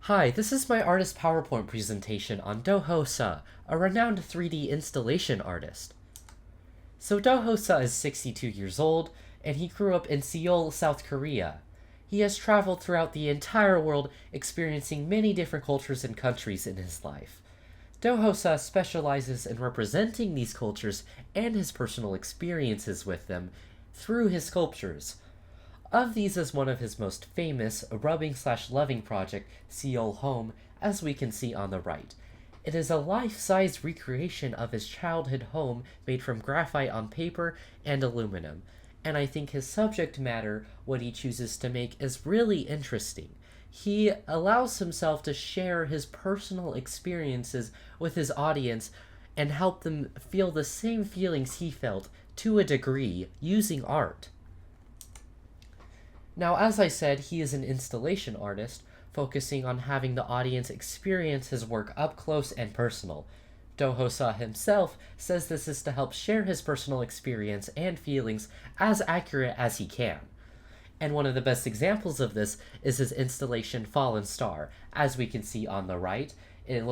Hi, this is my artist PowerPoint presentation on Do-Ho-Sa, a renowned 3D installation artist. So Do-Ho-Sa is 62 years old, and he grew up in Seoul, South Korea. He has traveled throughout the entire world, experiencing many different cultures and countries in his life. Do-Ho-Sa specializes in representing these cultures and his personal experiences with them through his sculptures. Of these is one of his most famous rubbing/loving project, Seoul Home, as we can see on the right. It is a life-size recreation of his childhood home made from graphite on paper and aluminum, and I think his subject matter, what he chooses to make, is really interesting. He allows himself to share his personal experiences with his audience and help them feel the same feelings he felt to a degree using art. Now, as I said, he is an installation artist, focusing on having the audience experience his work up close and personal. Do-Ho-Sa himself says this is to help share his personal experience and feelings as accurate as he can. And one of the best examples of this is his installation Fallen Star. As we can see on the right, it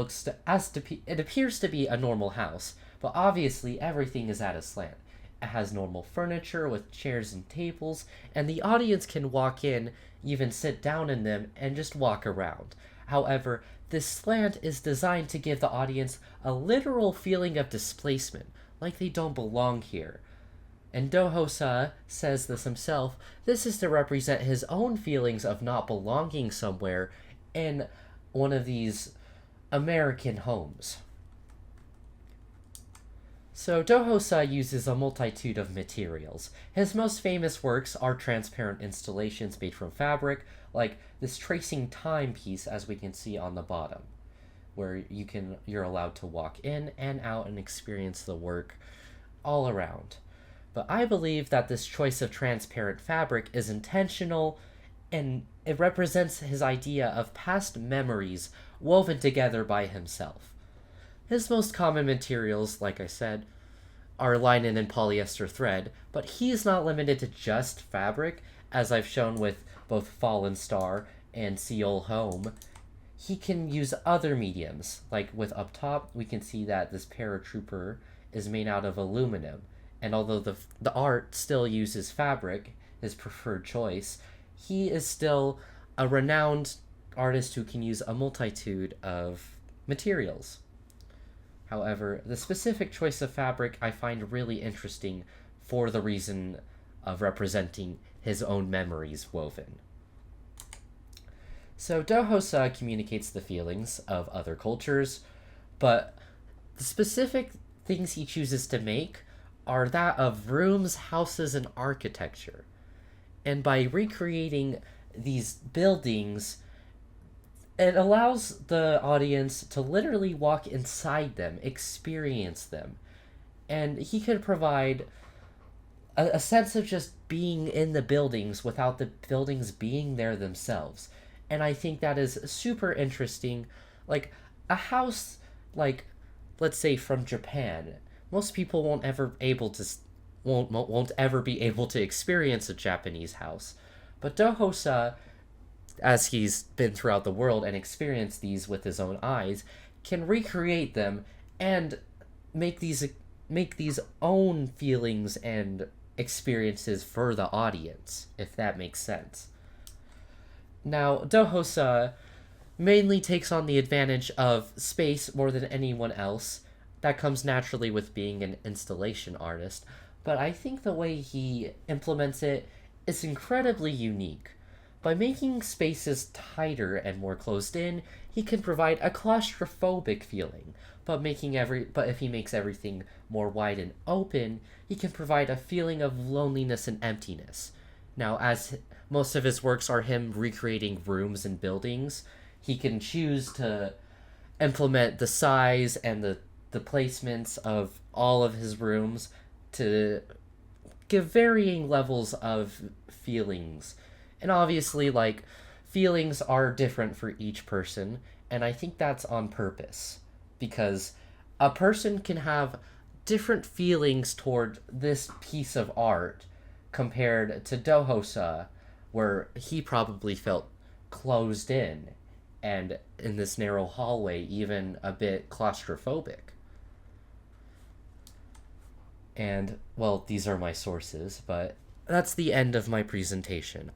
appears to be a normal house, but obviously everything is at a slant. It has normal furniture with chairs and tables, and the audience can walk in, even sit down in them, and just walk around. However, this slant is designed to give the audience a literal feeling of displacement, like they don't belong here. And Do-Ho-Sa says this himself, this is to represent his own feelings of not belonging somewhere in one of these American homes. So Do-Ho-Sa uses a multitude of materials. His most famous works are transparent installations made from fabric, like this tracing time piece as we can see on the bottom, where you're allowed to walk in and out and experience the work all around. But I believe that this choice of transparent fabric is intentional, and it represents his idea of past memories woven together by himself. His most common materials, like I said, are linen and polyester thread, but he is not limited to just fabric, as I've shown with both Fallen Star and Seoul Home. He can use other mediums, like with up top, we can see that this paratrooper is made out of aluminum, and although the art still uses fabric, his preferred choice, he is still a renowned artist who can use a multitude of materials. However, the specific choice of fabric I find really interesting for the reason of representing his own memories woven. So Do-Ho-Sa communicates the feelings of other cultures, but the specific things he chooses to make are that of rooms, houses, and architecture. And by recreating these buildings, it allows the audience to literally walk inside them, experience them. And he could provide a sense of just being in the buildings without the buildings being there themselves. And I think that is super interesting. Like, a house, like, let's say from Japan, most people won't ever be able to experience a Japanese house. But Do-Ho-Sa, as he's been throughout the world and experienced these with his own eyes, can recreate them and make these own feelings and experiences for the audience, if that makes sense. Now, Do-Ho-Sa mainly takes on the advantage of space more than anyone else. That comes naturally with being an installation artist, but I think the way he implements it is incredibly unique. By making spaces tighter and more closed in, he can provide a claustrophobic feeling, but if he makes everything more wide and open, he can provide a feeling of loneliness and emptiness. Now, as most of his works are him recreating rooms and buildings, he can choose to implement the size and the placements of all of his rooms to give varying levels of feelings. And obviously, like, feelings are different for each person, and I think that's on purpose, because a person can have different feelings toward this piece of art compared to Do-Ho-Sa, where he probably felt closed in and in this narrow hallway, even a bit claustrophobic. And, well, these are my sources, but that's the end of my presentation.